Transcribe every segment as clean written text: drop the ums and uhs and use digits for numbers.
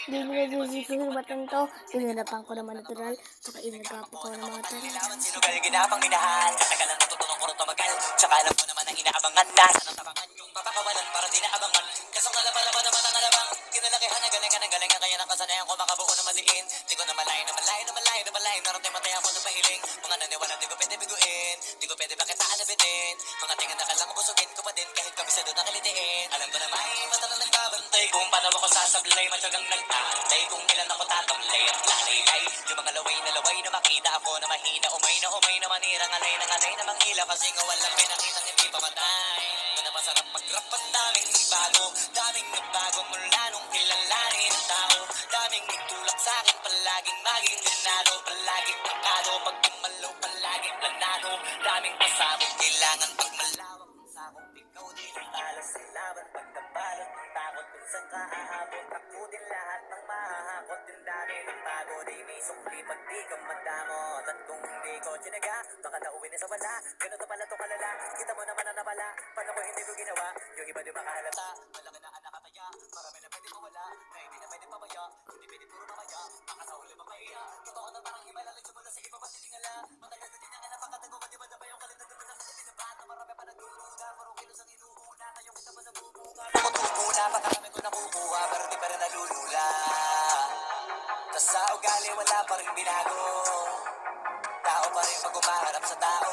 Di nila sisikuhin batang to. Pinanapan ko naman natural. Saka inagapo ko ng mga talang. Sino kayo ginapang minahal? Katagalan natutulong ko rin tumagal. Tsaka alam ko naman ang inaabangan na. Sana tabangan yung papakawalan para di naabangan. Kasong kalaba-laba naman ang alabang. Kinalakihan ang galing kaya nakasanayan ko makabuo na maliin. Di ko na malayo na malayo na malayo na malayo. Narating matay ako ng pahiling. Mga naniwala di ko pwede biguin. Di ko pwede bakit aalabitin. Mga tinga na kalang busugin ko pa din. Kahit kabisado na kalitiin. Alam ko na may mata na nagbabantay. Kung paano ako sasablay. Matyagang nagtatay. Kung ilan ako tatamlay at lalay. Yung mga laway na makita ako na mahina. Umay na manirang alay na manghila. Kasi nga walang pinakita hindi pa matay. Ito na masarap mag-rap. Ang daming bago. Daming nagbago mula nung kilalanin ang tao. Daming nagtulak sa'kin. Palaging maging ganado. Palaging pakado. Pag tumalaw palaging planado. Daming pasabog. Kailangan pag malawak ang sakop. Ikaw din ang talas sa laban. Pagkabalot ng takot. Kung saan ka aabot. Ako din lahat ng mahahakot. Yung dami ng bago. Di may sukli pag di ka madamot. At kung hindi ko tinaga, baka nauwi na sa wala. Ganito pala to kalala. Kita mo naman na napala. Paano ko hindi ko ginawa? Yung iba di makahalata. Malaki na anak kataya. Marami na pwede mawala. Na hindi na pwede pabaya. Hindi pwede puro mamaya. Baka sa huli mapaya. Totoo na parang iba lang sumula sa iba pa titingala. Matagal na din ang napakatago. Pati ba na ba yung kalendar na sa pinabata? Marami pa nagdududa. Puro kilos ang inuuna. Ngayong kita pa nabubuka. Nakutubula. Pakarami ko nakukuha. Pero di pa rin nalulula. Tas sa ugali wala pa rin binago. Tao pa rin pag umaharap sa tao.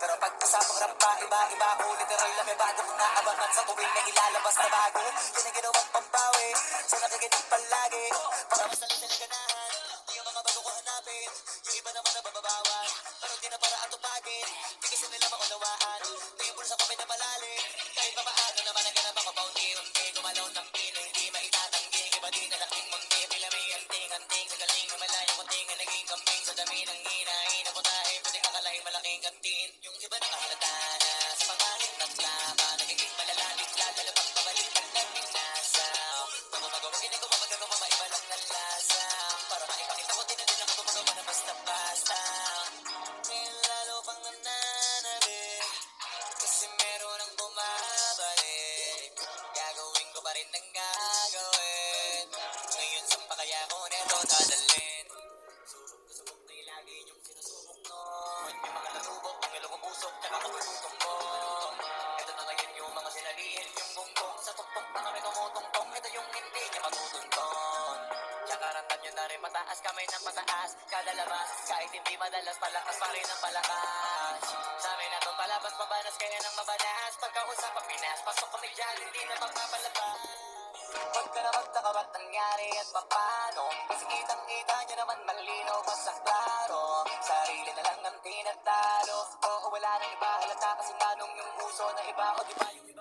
Pero pag usapang rap pa, iba-iba ako. Literal na may bago kong naabangan sa tuwing na ilalabas na bago. Yan ang ginawang pambawi. So nakikinig palagi. Para mas nalit na ganahan. Yung mga bago ko hanapin. Yung iba naman na bababawan. Pero di na para atupagin. Di kasi nila maunawaan. Di yung bulsa ko pinapalalim. Kahit pa paano naman ang ganap ako. Paunti-unti gumalaw ng pino. Hindi maitatanggi. Iba di na laking mundi. Pila may anting-anting. Sa galing na malayang kunting. Naging kambing sa dami ng hinahin. Ako tayo pwedeng akalain malaking kantin. Yung iba nakahalata na sa pangalit ng plaka. Nagiging malalamig lalo na pagpabalik ng nagminasa. Pagmamagawa ginagawa magagawa maiba lang ng lasa. Para maipakita ko din na din ako gumagawa na basta-basta. Ngayon lalo pang nananabik. Kasi meron ang bumabalik. Gagawin ko pa rin ang gagawin. Ngayon saan pa kaya ko neto dadalhin? Subok na lagi yung sinusubok nun. Yung mga natubok, ang ilong umusok, tsaka kabulutong mo. Ito na ngayon yung mga sinalihin, yung gunggong sa tuktok na kami tumutungtong. Ito yung hindi niya matutunton. Tsaka rantan nyo na rin mataas, kamay ng mataas. Kada labas, kahit hindi madalas, palakas pa rin ang palakas. Sa amin na to palabas, mabanas kaya nang mabanas. Pagkausap ang Pinas, pasok kami dyan, hindi na magpapalabas. Huwag ka na magtaka ba't nangyari at papano. Kasi kitang-kita nyo naman malinaw pa sa klaro. Sarili na lang ang tinatalo. Oo, wala nang iba halata kasi manong yung uso na iba. O di ba yung iba